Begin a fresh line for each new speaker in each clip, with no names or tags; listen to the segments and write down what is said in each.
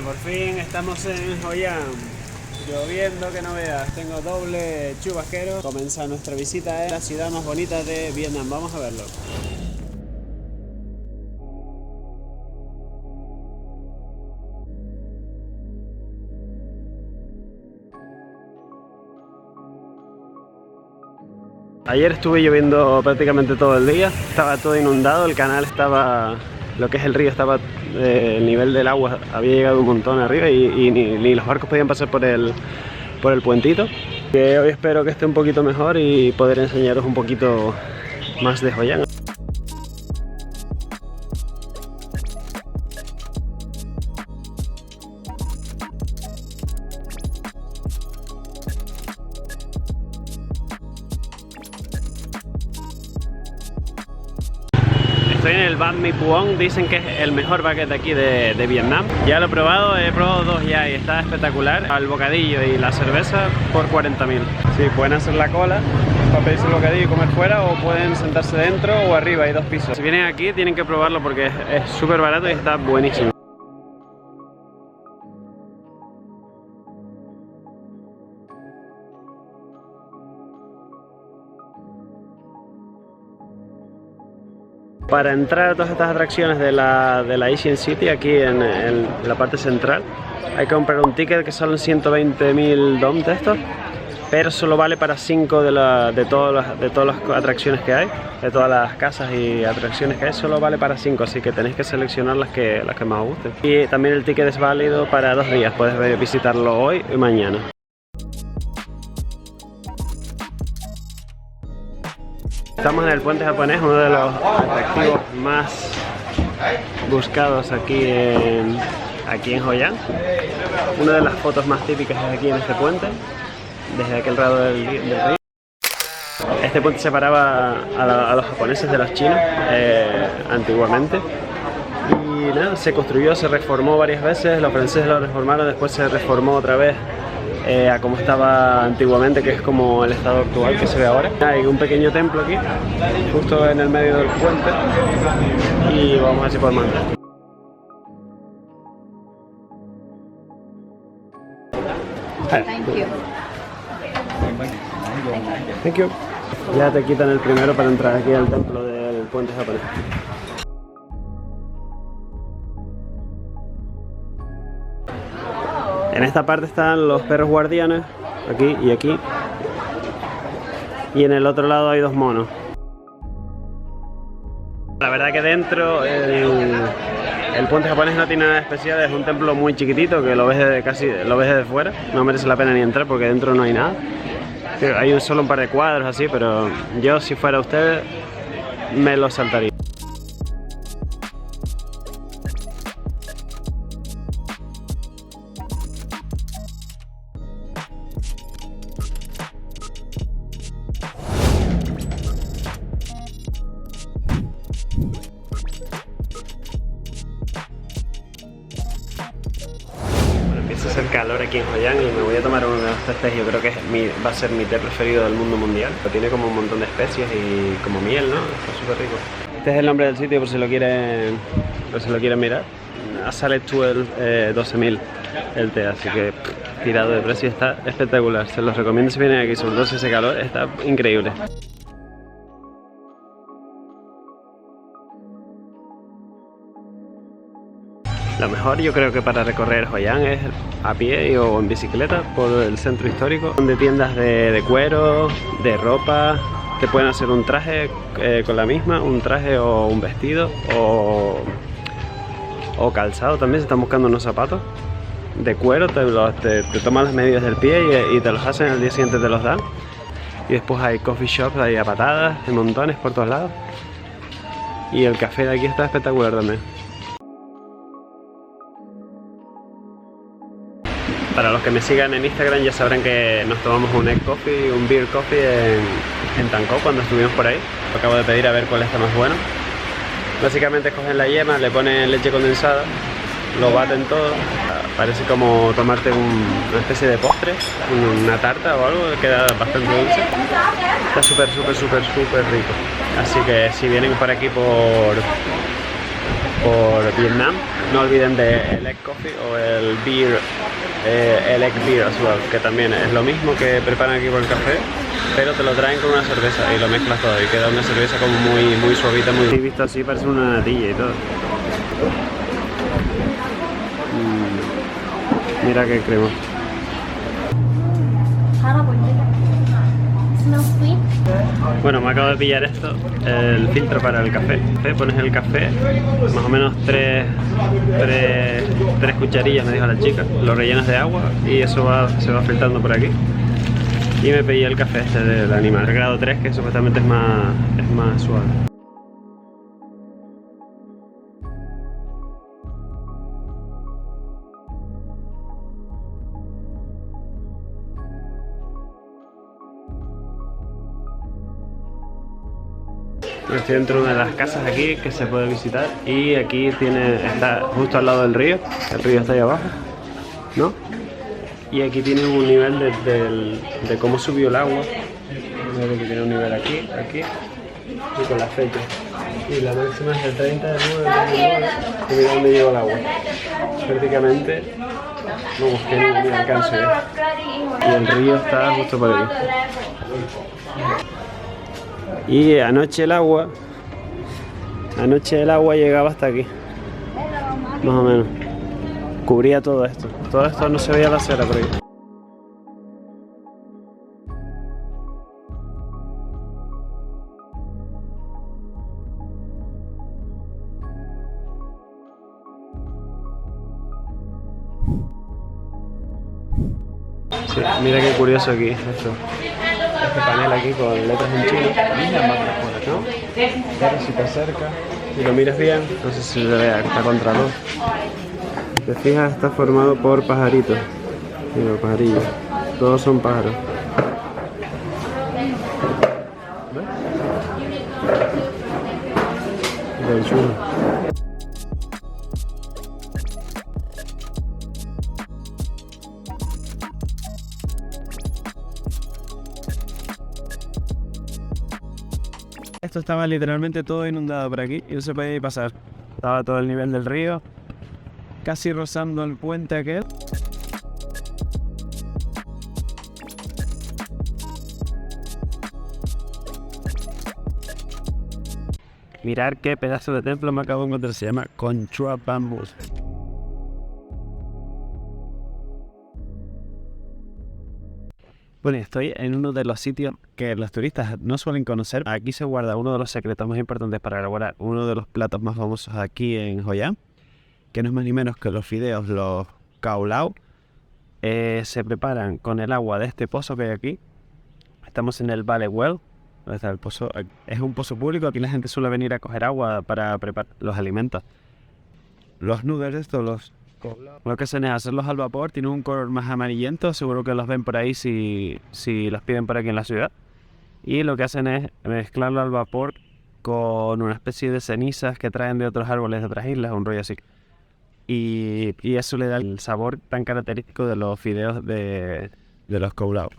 Por fin estamos en Hoi An. Lloviendo que no veas, tengo doble chubasquero. Comienza nuestra visita a la ciudad más bonita de Vietnam. Vamos a verlo. Ayer estuve lloviendo prácticamente todo el día, estaba todo inundado, el canal estaba, lo que es el río estaba, el nivel del agua había llegado un montón arriba y ni los barcos podían pasar por el puentito. Que hoy espero que esté un poquito mejor y poder enseñaros un poquito más de Hoi An. Estoy en el Banh Mi Phuong, dicen que es el mejor baguette aquí de Vietnam. Ya lo he probado dos ya y está espectacular. El bocadillo y la cerveza por 40.000. Sí, pueden hacer la cola para pedirse el bocadillo y comer fuera, o pueden sentarse dentro o arriba, hay dos pisos. Si vienen aquí tienen que probarlo porque es súper barato y está buenísimo. Para entrar a todas estas atracciones de la Asian City, aquí en la parte central, hay que comprar un ticket que son 120.000 dong de estos, pero solo vale para 5 de todas las atracciones que hay, de todas las casas y atracciones que hay, solo vale para 5, así que tenéis que seleccionar las que más os gusten. Y también el ticket es válido para 2 días, puedes visitarlo hoy y mañana. Estamos en el puente japonés, uno de los atractivos más buscados aquí en Hoi An. Una de las fotos más típicas es aquí en este puente, desde aquel lado del río. Este puente separaba a los japoneses de los chinos antiguamente. Y nada, se construyó, se reformó varias veces, los franceses lo reformaron, después se reformó otra vez a como estaba antiguamente, que es como el estado actual que se ve ahora. Hay un pequeño templo aquí, justo en el medio del puente, y vamos a ver si podemos entrar.
Thank you.
Thank you. Ya te quitan el primero para entrar aquí al templo del puente japonés. En esta parte están los perros guardianes, aquí y aquí. Y en el otro lado hay 2 monos. La verdad que dentro el puente japonés no tiene nada especial, es un templo muy chiquitito que lo ves desde fuera. No merece la pena ni entrar porque dentro no hay nada. Hay solo un par de cuadros así, pero yo, si fuera ustedes, me lo saltaría. Empieza a hacer calor aquí en Hoi An y me voy a tomar uno de estos tés. Yo creo que va a ser mi té preferido del mundo mundial. Tiene como un montón de especias y como miel, ¿no? Está súper rico. Este es el nombre del sitio por si lo quieren mirar. Sale 12.000 el té, así que tirado de precio, está espectacular. Se los recomiendo si vienen aquí, sobre todo si hace calor, está increíble. Lo mejor yo creo que para recorrer Hoi An es a pie o en bicicleta por el centro histórico, donde tiendas de cuero, de ropa, te pueden hacer un traje con la misma, un traje o un vestido o calzado también, si están buscando unos zapatos de cuero, te toman las medidas del pie y te los hacen, al día siguiente te los dan. Y después hay coffee shops ahí a patadas, en montones por todos lados. Y el café de aquí está espectacular también. Para los que me sigan en Instagram ya sabrán que nos tomamos un egg coffee, un beer coffee en Tan Co cuando estuvimos por ahí. Lo acabo de pedir a ver cuál está más bueno. Básicamente cogen la yema, le ponen leche condensada, lo baten todo. Parece como tomarte una especie de postre, una tarta o algo, queda bastante dulce. Está súper rico. Así que si vienen por aquí por Vietnam. No olviden de el Egg Coffee o el Beer, el Egg Beer as well, que también es lo mismo que preparan aquí con el café, pero te lo traen con una cerveza y lo mezclas todo y queda una cerveza como muy suavita, muy... Sí, visto así parece una natilla y todo. Mira qué crema. Bueno, me acabo de pillar esto, el filtro para el café. Pones el café, más o menos tres cucharillas, me dijo la chica. Lo rellenas de agua y eso se va filtrando por aquí. Y me pedí el café este del animal, el grado 3, que supuestamente es más suave. Estoy dentro de una de las casas aquí que se puede visitar y aquí está justo al lado del río. El río está ahí abajo, ¿no? Y aquí tiene un nivel de cómo subió el agua. Mira que tiene un nivel aquí y con la fecha. Y la máxima es el 30 de 9 y mira dónde llegó el agua. Prácticamente, vamos, que ni alcance. Y el río está justo por aquí. Y anoche el agua llegaba hasta aquí, más o menos, cubría todo esto no se veía la acera por aquí. Sí, mira qué curioso aquí esto. Este panel aquí con letras en chino, ¿no? Pero si te acercas y lo miras bien, no sé si se ve, está contra luz. Si te fijas, está formado por pajaritos. Mira, pajarillos. Todos son pájaros. ¿Ves? Bien chulo. Esto estaba literalmente todo inundado por aquí y no se podía pasar. Estaba todo el nivel del río, casi rozando el puente aquel. Mirar qué pedazo de templo me acabo de encontrar, se llama Kon Chua Bambus. Bueno, estoy en uno de los sitios que los turistas no suelen conocer. Aquí se guarda uno de los secretos más importantes para elaborar uno de los platos más famosos aquí en Hoi An, que no es más ni menos que los fideos, los cao lao. Se preparan con el agua de este pozo que hay aquí. Estamos en el Valley Well, donde está el pozo. Es un pozo público, aquí la gente suele venir a coger agua para preparar los alimentos. Los noodles estos, lo que hacen es hacerlos al vapor, tienen un color más amarillento, seguro que los ven por ahí si los piden por aquí en la ciudad. Y lo que hacen es mezclarlo al vapor con una especie de cenizas que traen de otros árboles de otras islas, un rollo así. Y eso le da el sabor tan característico de los fideos de los cao lao.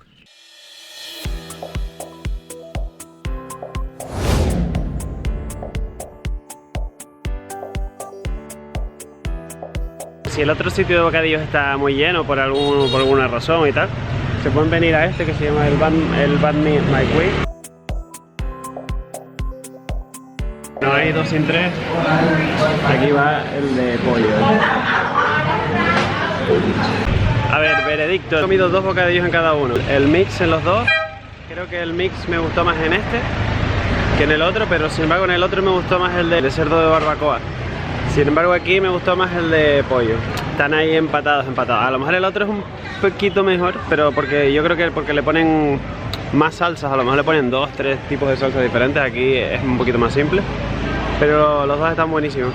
Si el otro sitio de bocadillos está muy lleno por alguna razón y tal, se pueden venir a este que se llama el Banh Mi My Way. No hay 2 sin 3, aquí va el de pollo. A ver, veredicto, he comido 2 bocadillos en cada uno. El mix en los dos, creo que el mix me gustó más en este que en el otro, pero sin embargo en el otro me gustó más el de cerdo de barbacoa. Sin embargo aquí me gustó más el de pollo. Están ahí empatados. A lo mejor el otro es un poquito mejor, pero yo creo que porque le ponen más salsas, a lo mejor le ponen 2, 3 tipos de salsas diferentes. Aquí es un poquito más simple, pero los dos están buenísimos.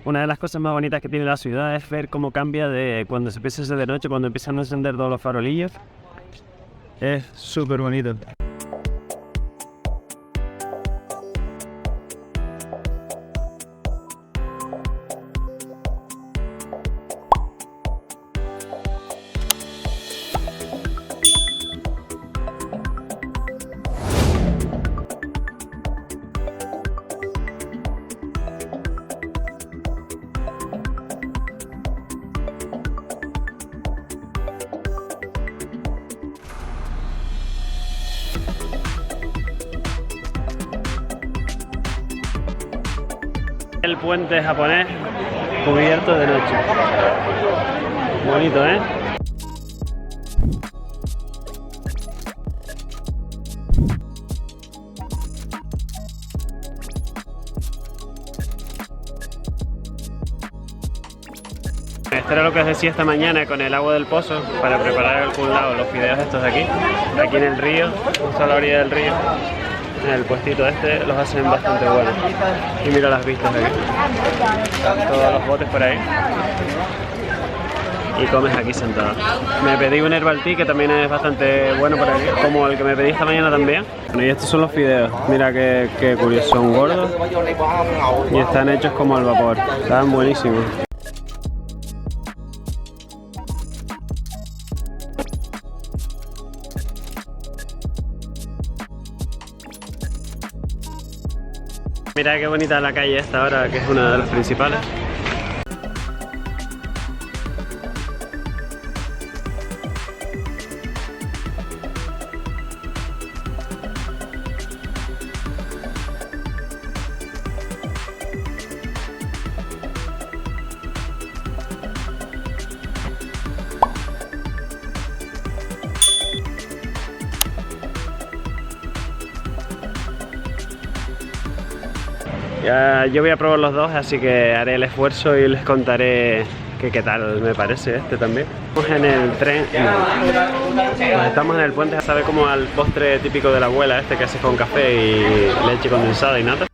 Una de las cosas más bonitas que tiene la ciudad es ver cómo cambia de cuando se empieza a hacer de noche, cuando empiezan a encender todos los farolillos. Es súper bonito. El puente japonés cubierto de noche. Bonito, ¿eh? Esto era lo que os decía esta mañana con el agua del pozo para preparar el culao, los fideos estos de aquí. Aquí en el río, justo a la orilla del río, en el puestito este, los hacen bastante buenos. Y mira las vistas de aquí. Todos los botes por ahí. Y comes aquí sentado. Me pedí un herbal tea que también es bastante bueno por aquí, como el que me pedí esta mañana también. Bueno, y estos son los fideos. Mira qué curioso, son gordos y están hechos como al vapor. Están buenísimos. Mira qué bonita la calle esta ahora, que es una de las principales. Yo voy a probar los dos, así que haré el esfuerzo y les contaré qué tal me parece este también. Estamos en el tren, estamos en el puente, sabe como al postre típico de la abuela, este que hace con café y leche condensada y nata.